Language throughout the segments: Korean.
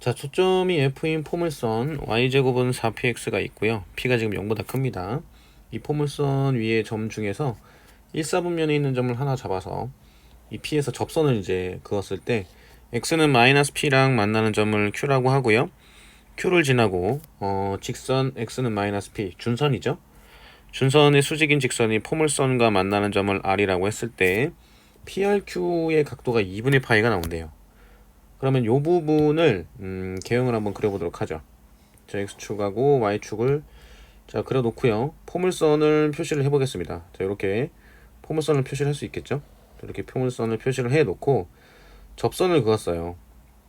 자, 초점이 F인 포물선 y제곱은 4px가 있고요. p가 지금 0보다 큽니다. 이 포물선 위에 점 중에서 1사분면에 있는 점을 하나 잡아서 이 p에서 접선을 이제 그었을 때 x는 마이너스 p랑 만나는 점을 q라고 하고요. q를 지나고 직선 x는 마이너스 p, 준선이죠. 준선의 수직인 직선이 포물선과 만나는 점을 r이라고 했을 때 PRQ의 각도가 2분의 파이가 나온대요. 그러면 이 부분을 개형을 한번 그려보도록 하죠. 자, x축하고 y축을 자 그려놓고요. 포물선을 표시를 해보겠습니다. 자, 이렇게 포물선을 표시를 할 수 있겠죠. 이렇게 포물선을 표시를 해놓고 접선을 그었어요.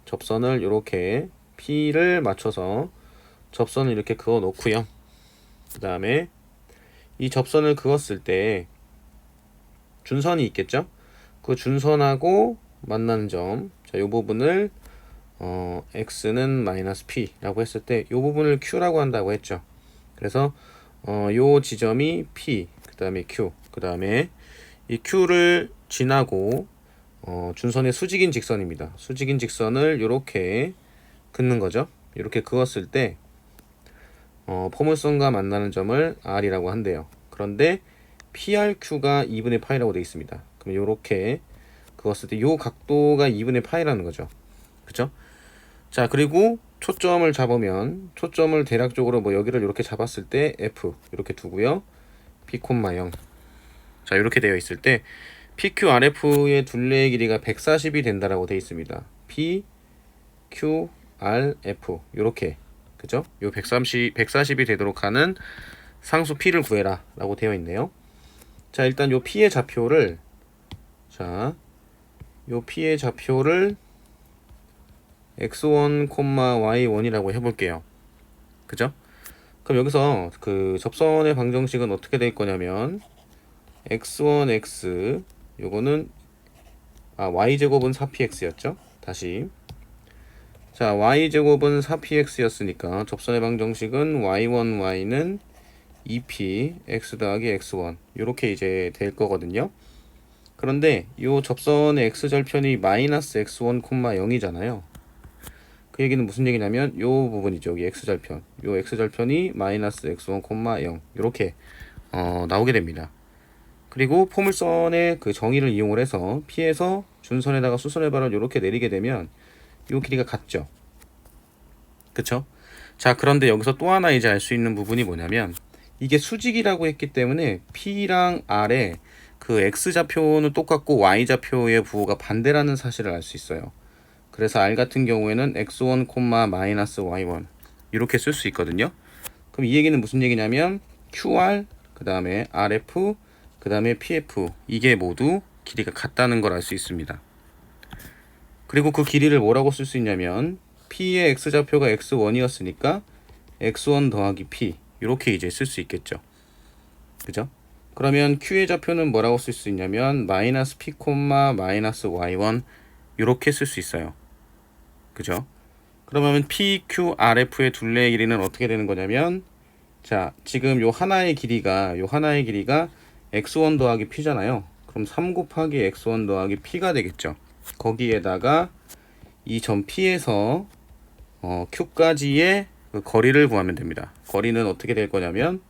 접선을 이렇게 P를 맞춰서 접선을 이렇게 그어 놓고요. 그 다음에 이 접선을 그었을 때 준선이 있겠죠. 그 준선하고 만나는 점, 자, 이 부분을 x는 마이너스 p라고 했을 때 이 부분을 q라고 한다고 했죠. 그래서 요 지점이 p, 그 다음에 q, 그 다음에 이 q를 지나고 준선의 수직인 직선입니다. 수직인 직선을 이렇게 긋는 거죠. 이렇게 그었을 때 포물선과 만나는 점을 r이라고 한대요. 그런데 PRQ가 2분의 파이라고 되어 있습니다. 그럼 이렇게 그었을 때 이 각도가 2분의 파이라는 거죠. 그쵸? 자, 그리고 초점을 잡으면 초점을 대략적으로 뭐 여기를 이렇게 잡았을 때 F 이렇게 두고요. P, 0. 자, 이렇게 되어 있을 때 PQRF의 둘레의 길이가 140이 된다라고 되어 있습니다. PQRF 이렇게, 그죠? 요 140이 되도록 하는 상수 P를 구해라 라고 되어 있네요. 자, 일단 요 P의 좌표를 x1, y1이라고 해볼게요. 그죠? 그럼 여기서 그 접선의 방정식은 어떻게 될 거냐면 x1x 요거는 y제곱은 4px였죠. 다시 자, y제곱은 4px였으니까 접선의 방정식은 y1y는 2p x 더하기 x1 요렇게 이제 될 거거든요. 그런데 요 접선의 x절편이 마이너스 x1, 0이잖아요. 그 얘기는 무슨 얘기냐면 요 부분이죠. 여기 x절편. 요 x절편이 마이너스 x1, 0 이렇게 나오게 됩니다. 그리고 포물선의 그 정의를 이용을 해서 P에서 준선에다가 수선의 발을 이렇게 내리게 되면 요 길이가 같죠. 그쵸? 자, 그런데 여기서 또 하나 이제 알 수 있는 부분이 뭐냐면 이게 수직이라고 했기 때문에 P랑 R의 그 X좌표는 똑같고 Y좌표의 부호가 반대라는 사실을 알 수 있어요. 그래서 R 같은 경우에는 x1, 마이너스 y1 이렇게 쓸 수 있거든요. 그럼 이 얘기는 무슨 얘기냐면 QR, 그 다음에 RF, 그 다음에 PF 이게 모두 길이가 같다는 걸 알 수 있습니다. 그리고 그 길이를 뭐라고 쓸 수 있냐면 P의 X좌표가 x1이었으니까 x1 더하기 P 이렇게 이제 쓸 수 있겠죠. 그죠? 그러면 Q의 좌표는 뭐라고 쓸 수 있냐면 마이너스 P, 마이너스 y1 이렇게 쓸 수 있어요. 그죠? 그러면 PQRF의 둘레의 길이는 어떻게 되는 거냐면 자, 지금 요 하나의 길이가 x1 더하기 p잖아요. 그럼 3 곱하기 x1 더하기 p가 되겠죠. 거기에다가 이 점 P에서 Q까지의 그 거리를 구하면 됩니다. 거리는 어떻게 될 거냐면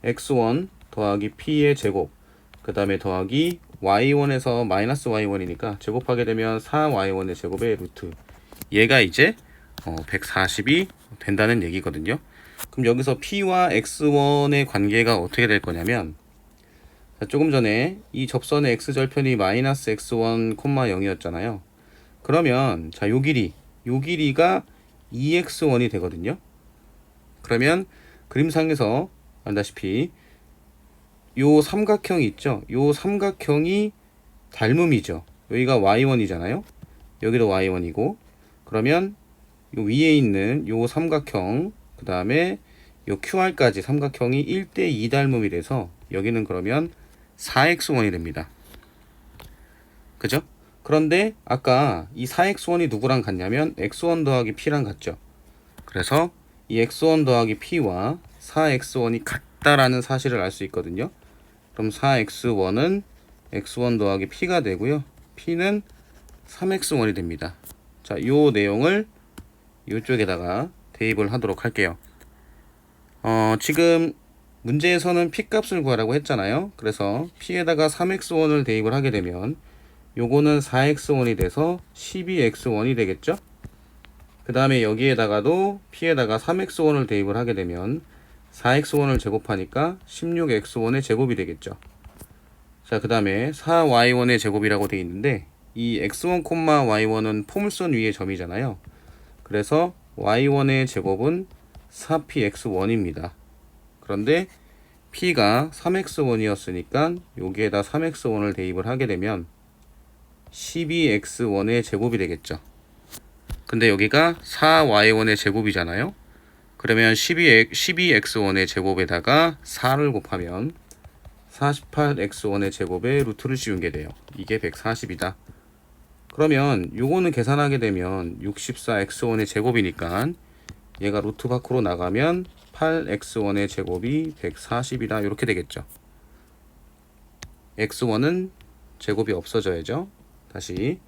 x1 더하기 p의 제곱, 그 다음에 더하기 y1에서 마이너스 y1이니까 제곱하게 되면 4y1의 제곱의 루트, 얘가 이제 140이 된다는 얘기거든요. 그럼 여기서 P와 X1의 관계가 어떻게 될 거냐면 자, 조금 전에 이 접선의 X절편이 마이너스 X1, 0이었잖아요. 그러면 자, 요 길이가 2x1이 되거든요. 그러면 그림상에서 알다시피 요 삼각형이 있죠. 요 삼각형이 닮음이죠. 여기가 y1이잖아요. 여기도 y1이고 그러면 요 위에 있는 요 삼각형, 그 다음에 요 QR까지 삼각형이 1대2 닮음이 돼서 여기는 그러면 4x1이 됩니다. 그죠? 그런데 아까 이 4x1이 누구랑 같냐면 x1 더하기 p랑 같죠. 그래서 이 x1 더하기 p와 4x1이 같다라는 사실을 알 수 있거든요. 그럼 4x1은 x1 더하기 p가 되고요. p는 3x1이 됩니다. 자, 요 내용을 이쪽에다가 대입을 하도록 할게요. 지금 문제에서는 p 값을 구하라고 했잖아요. 그래서 p에다가 3x1을 대입을 하게 되면 요거는 4x1이 돼서 12x1이 되겠죠. 그 다음에 여기에다가도 p에다가 3x1을 대입을 하게 되면 4x1을 제곱하니까 16x1의 제곱이 되겠죠. 자, 그 다음에 4y1의 제곱이라고 되어 있는데 이 x1, y1은 포물선 위의 점이잖아요. 그래서 y1의 제곱은 4px1입니다. 그런데 p가 3x1이었으니까 여기에다 3x1을 대입을 하게 되면 12x1의 제곱이 되겠죠. 근데 여기가 4y1의 제곱이잖아요. 그러면 12x1의 제곱에다가 4를 곱하면 48x1의 제곱에 루트를 씌운 게 돼요. 이게 140이다. 그러면 요거는 계산하게 되면 64x1의 제곱이니까 얘가 루트 밖으로 나가면 8x1의 제곱이 140이다. 이렇게 되겠죠. x1은 제곱이 없어져야죠. 다시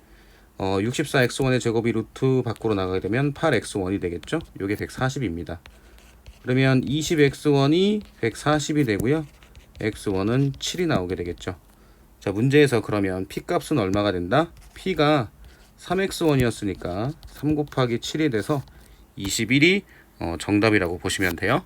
64x1의 제곱이 루트 밖으로 나가게 되면 8x1이 되겠죠. 요게 140입니다. 그러면 20x1이 140이 되고요. x1은 7이 나오게 되겠죠. 자, 문제에서 그러면 p 값은 얼마가 된다? p가 3x1이었으니까 3 곱하기 7이 돼서 21이 정답이라고 보시면 돼요.